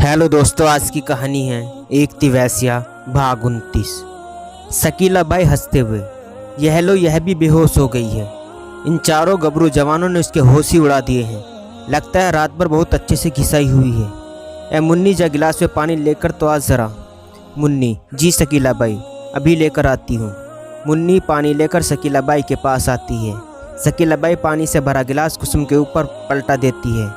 Hello दोस्तों, आज की कहानी है एक थी वैश्या भाग 29। शकीला बाई हंसते हुए, यह लो, यह भी बेहोश हो गई है। इन चारों गबरू जवानों ने उसके होश ही उड़ा दिए हैं। लगता है रात भर बहुत अच्छे से घिसाई हुई है। ए मुन्नी, जा गिलास में पानी लेकर तो आ जरा। मुन्नी, जी शकीला बाई, अभी लेकर आती हूँ। मुन्नी पानी लेकर शकीला बाई के पास आती है। शकीला बाई पानी से भरा गिलास कुसुम के ऊपर पलटा देती है।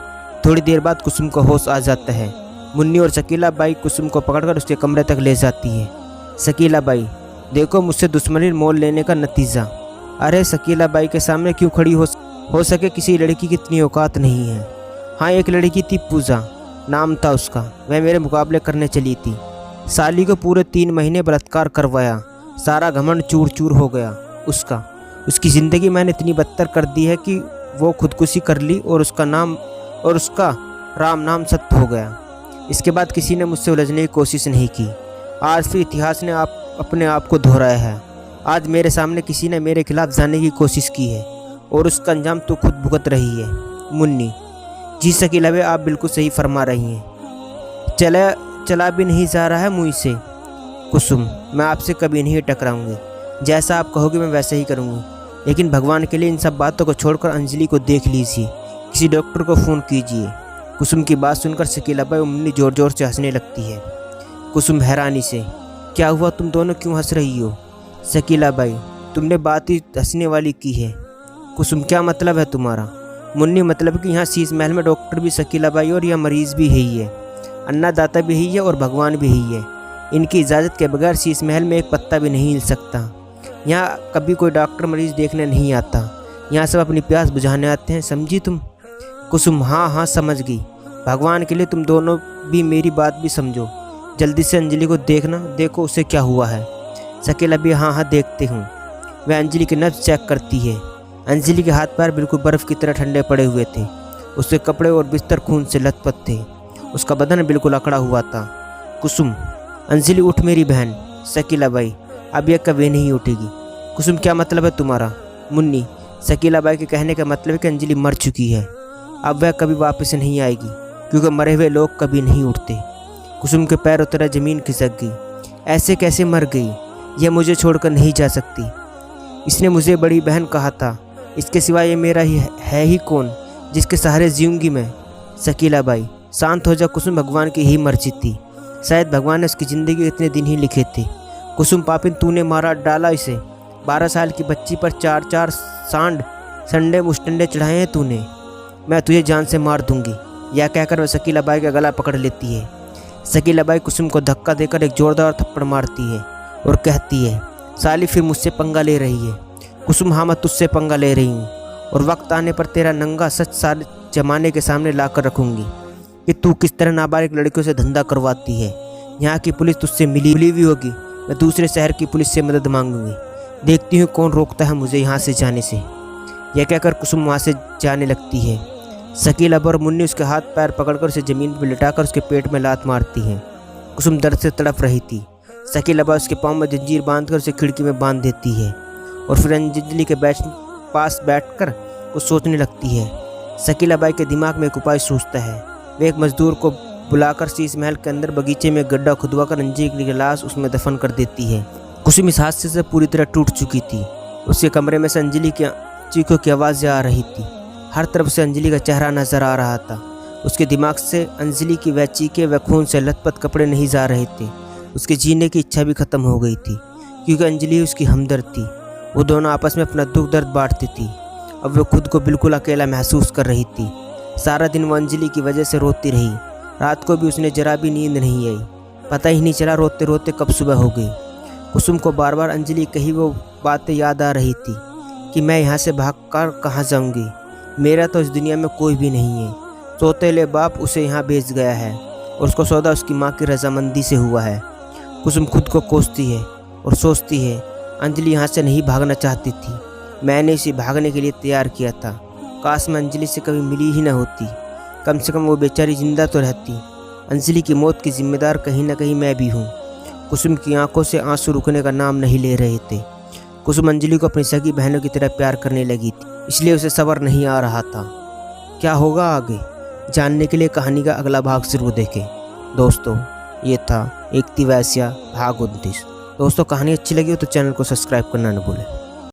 थोड़ी देर बाद कुसुम को होश आ जाता है। मुन्नी और शकीला बाई कुसुम को पकड़कर उसके कमरे तक ले जाती है। शकीला बाई, देखो मुझसे दुश्मनी मोल लेने का नतीजा। अरे शकीला बाई के सामने क्यों खड़ी हो सके किसी लड़की की इतनी औकात नहीं है। हाँ, एक लड़की थी, पूजा नाम था उसका। वह मेरे मुकाबले करने चली थी। साली को पूरे 3 महीने बलात्कार करवाया। सारा घमंड चूर चूर हो गया उसका। उसकी ज़िंदगी मैंने इतनी बदतर कर दी है कि वो खुदकुशी कर ली और उसका राम नाम सत्य हो गया। इसके बाद किसी ने मुझसे उलझने की कोशिश नहीं की। आज फिर इतिहास ने अपने आप को दोहराया है। आज मेरे सामने किसी ने मेरे खिलाफ जाने की कोशिश की है और उसका अंजाम तो खुद भुगत रही है। मुन्नी, जी शकीला बाई, आप बिल्कुल सही फरमा रही हैं। चला भी नहीं जा रहा है मुँह से। कुसुम, मैं आपसे कभी नहीं टकराऊंगी। जैसा आप कहोगे मैं वैसे ही करूँगी। लेकिन भगवान के लिए इन सब बातों को छोड़कर अंजलि को देख लीजिए। किसी डॉक्टर को फ़ोन कीजिए। कुसुम की बात सुनकर शकीला बाई और मुन्नी जोर जोर से हंसने लगती है। कुसुम हैरानी से, क्या हुआ, तुम दोनों क्यों हंस रही हो? शकीला बाई, तुमने बात ही हंसने वाली की है। कुसुम, क्या मतलब है तुम्हारा? मुन्नी, मतलब कि यहाँ शीश महल में डॉक्टर भी शकीला बाई और यह मरीज़ भी ही है, अन्नदाता भी ही है और भगवान भी ही है। इनकी इजाज़त के बगैर शीश महल में एक पत्ता भी नहीं हिल सकता। यहाँ कभी कोई डॉक्टर मरीज़ देखने नहीं आता। यहाँ सब अपनी प्यास बुझाने आते हैं, समझी तुम? कुसुम, हाँ समझ गई। भगवान के लिए तुम दोनों भी मेरी बात भी समझो। जल्दी से अंजलि को देखना, देखो उसे क्या हुआ है। शकीला भी, हाँ देखते हूँ। वह अंजलि की नब्ज़ चेक करती है। अंजलि के हाथ पैर बिल्कुल बर्फ़ की तरह ठंडे पड़े हुए थे। उसके कपड़े और बिस्तर खून से लथपथ थे। उसका बदन बिल्कुल अकड़ा हुआ था। कुसुम, अंजलि उठ मेरी बहन। शकीला बाई, अब यह कभी नहीं उठेगी। कुसुम, क्या मतलब है तुम्हारा? मुन्नी, शकीला बाई के कहने का मतलब है कि अंजलि मर चुकी है। अब वह कभी वापस नहीं आएगी, क्योंकि मरे हुए लोग कभी नहीं उठते। कुसुम के पैर उतरा ज़मीन खिसक गई। ऐसे कैसे मर गई? यह मुझे छोड़कर नहीं जा सकती। इसने मुझे बड़ी बहन कहा था। इसके सिवा ये मेरा है ही कौन जिसके सहारे जीऊँगी मैं? शकीला बाई, शांत हो जा कुसुम, भगवान की ही मर्जी थी। शायद भगवान ने उसकी ज़िंदगी के इतने दिन ही लिखे थे। कुसुम पापिन, तूने मारा डाला इसे। 12 साल की बच्ची पर 4 संडे मुस्टंडे चढ़ाए हैं तूने। मैं तुझे जान से मार दूंगी। यह कहकर वह शकीला बाई का गला पकड़ लेती है। शकीला बाई कुसुम को धक्का देकर एक जोरदार थप्पड़ मारती है और कहती है, साली फिर मुझसे पंगा ले रही है। कुसुम, हाँ मैं तुझसे पंगा ले रही हूँ और वक्त आने पर तेरा नंगा सच सारे जमाने के सामने ला कर रखूँगी कि तू किस तरह नाबालिग लड़कियों से धंधा करवाती है। यहाँ की पुलिस तुझसे मिली हुई होगी। मैं दूसरे शहर की पुलिस से मदद मांगूंगी। देखती हूँ कौन रोकता है मुझे यहाँ से जाने से। यह कहकर कुसुम वहाँ से जाने लगती है। शकीला और मुन्नी उसके हाथ पैर पकड़कर उसे ज़मीन पर लिटाकर उसके पेट में लात मारती हैं। कुसुम दर्द से तड़प रही थी। शकीला उसके पाँव में जंजीर बांधकर उसे खिड़की में बांध देती है और फिर अंजलि के पास बैठकर कुछ सोचने लगती है। शकीला बाई के दिमाग में एक उपाय सूझता है। वे एक मजदूर को बुलाकर शीश महल के अंदर बगीचे में गड्ढा खुदवाकर अंजलि की लाश उसमें दफन कर देती है। कुसुम इस हादसे से पूरी तरह टूट चुकी थी। उसके कमरे में से अंजलि की चीखों की आवाज़ें आ रही थी। हर तरफ से अंजलि का चेहरा नजर आ रहा था। उसके दिमाग से अंजलि की वह चीखें, वह खून से लथपथ कपड़े नहीं जा रहे थे। उसके जीने की इच्छा भी खत्म हो गई थी, क्योंकि अंजलि उसकी हमदर्द थी। वो दोनों आपस में अपना दुख दर्द बांटती थी। अब वह खुद को बिल्कुल अकेला महसूस कर रही थी। सारा दिन वो अंजलि की वजह से रोती रही। रात को भी उसने जरा भी नींद नहीं आई। पता ही नहीं चला रोते रोते कब सुबह हो गई। कुसुम को बार बार अंजलि कही वो बातें याद आ रही थी कि मैं यहाँ से भागकर कहाँ जाऊँगी। मेरा तो इस दुनिया में कोई भी नहीं है। सौतेले बाप उसे यहाँ भेज गया है और उसको सौदा उसकी माँ की रजामंदी से हुआ है। कुसुम खुद को कोसती है और सोचती है, अंजलि यहाँ से नहीं भागना चाहती थी। मैंने इसे भागने के लिए तैयार किया था। काश मैं अंजलि से कभी मिली ही न होती। कम से कम वो बेचारी जिंदा तो रहती। अंजलि की मौत की जिम्मेदार कहीं ना कहीं मैं भी हूँ। कुसुम की आंखों से आंसू रुकने का नाम नहीं ले रहे थे। कुसुम अंजलि को अपनी सगी बहनों की तरह प्यार करने लगी थी, इसलिए उसे सब्र नहीं आ रहा था। क्या होगा आगे, जानने के लिए कहानी का अगला भाग जरूर देखें। दोस्तों ये था एक तिवैसिया भाग 29। दोस्तों कहानी अच्छी लगी हो तो चैनल को सब्सक्राइब करना न भूलें।